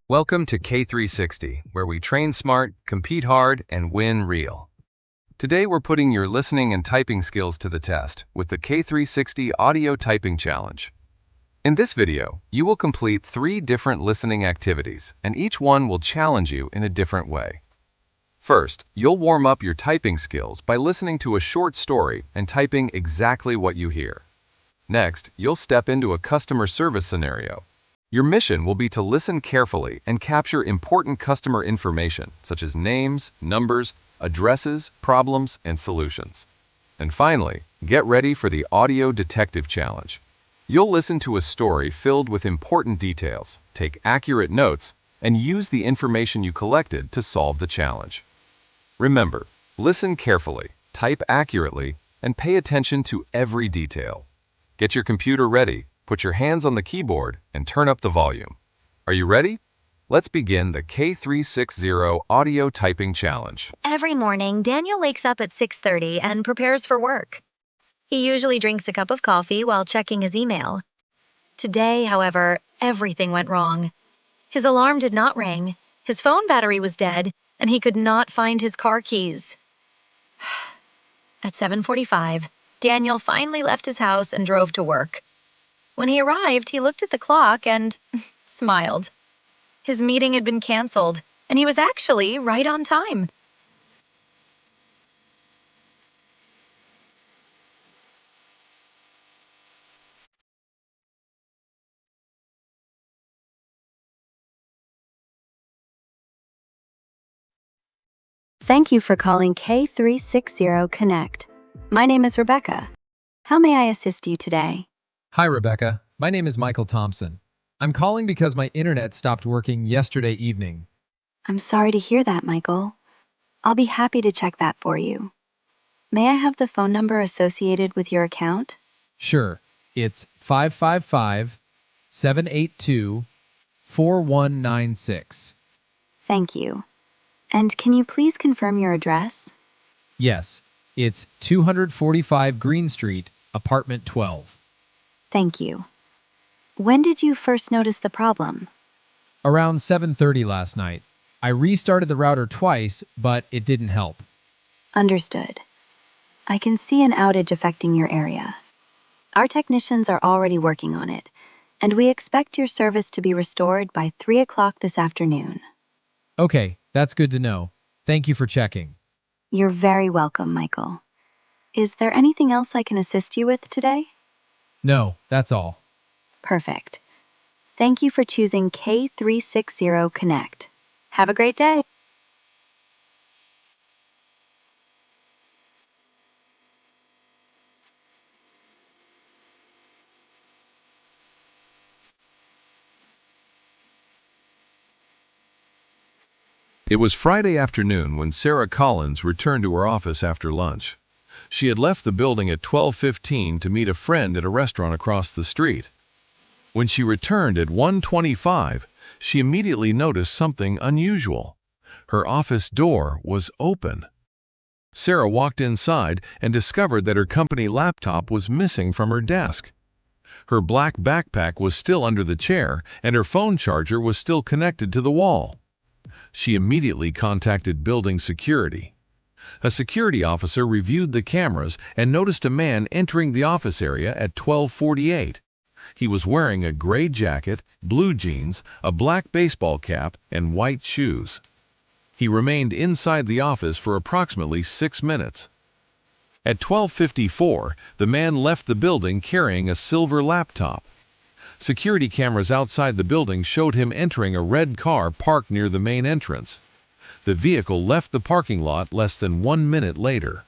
Welcome to K360, where we train smart, compete hard, and win real. Today we're putting your listening and typing skills to the test with the K360 Audio Typing Challenge. In this video, you will complete 3 different listening activities, and each one will challenge you in a different way. First, you'll warm up your typing skills by listening to a short story and typing exactly what you hear. Next, you'll step into a customer service scenario. Your mission will be to listen carefully and capture important customer information, such as names, numbers, addresses, problems, and solutions. And finally, get ready for the Audio Detective Challenge. You'll listen to a story filled with important details, take accurate notes, and use the information you collected to solve the challenge. Remember, listen carefully, type accurately, and pay attention to every detail. Get your computer ready, put your hands on the keyboard, and turn up the volume. Are you ready? Let's begin the K360 Audio Typing Challenge. Every morning, Daniel wakes up at 6:30 and prepares for work. He usually drinks a cup of coffee while checking his email. Today, however, everything went wrong. His alarm did not ring, his phone battery was dead, and he could not find his car keys. At 7:45, Daniel finally left his house and drove to work. When he arrived, he looked at the clock and smiled. His meeting had been canceled, and he was actually right on time. Thank you for calling K360 Connect. My name is Rebecca. How may I assist you today? Hi, Rebecca. My name is Michael Thompson. I'm calling because my internet stopped working yesterday evening. I'm sorry to hear that, Michael. I'll be happy to check that for you. May I have the phone number associated with your account? Sure, it's 555-782-4196. Thank you. And can you please confirm your address? Yes, it's 245 Green Street, apartment 12. Thank you. When did you first notice the problem? Around 7:30 last night. I restarted the router twice, but it didn't help. Understood. I can see an outage affecting your area. Our technicians are already working on it, and we expect your service to be restored by 3 o'clock this afternoon. Okay, that's good to know. Thank you for checking. You're very welcome, Michael. Is there anything else I can assist you with today? No, that's all. Perfect. Thank you for choosing K360 Connect. Have a great day. It was Friday afternoon when Sarah Collins returned to her office after lunch. She had left the building at 12:15 to meet a friend at a restaurant across the street. When she returned at 1:25, she immediately noticed something unusual. Her office door was open. Sarah walked inside and discovered that her company laptop was missing from her desk. Her black backpack was still under the chair, and her phone charger was still connected to the wall. She immediately contacted building security. A security officer reviewed the cameras and noticed a man entering the office area at 12:48. He was wearing a gray jacket, blue jeans, a black baseball cap, and white shoes. He remained inside the office for approximately 6 minutes. At 12:54, the man left the building carrying a silver laptop. Security cameras outside the building showed him entering a red car parked near the main entrance. The vehicle left the parking lot less than 1 minute later.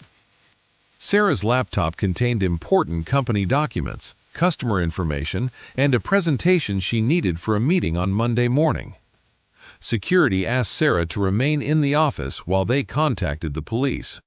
Sarah's laptop contained important company documents, customer information, and a presentation she needed for a meeting on Monday morning. Security asked Sarah to remain in the office while they contacted the police.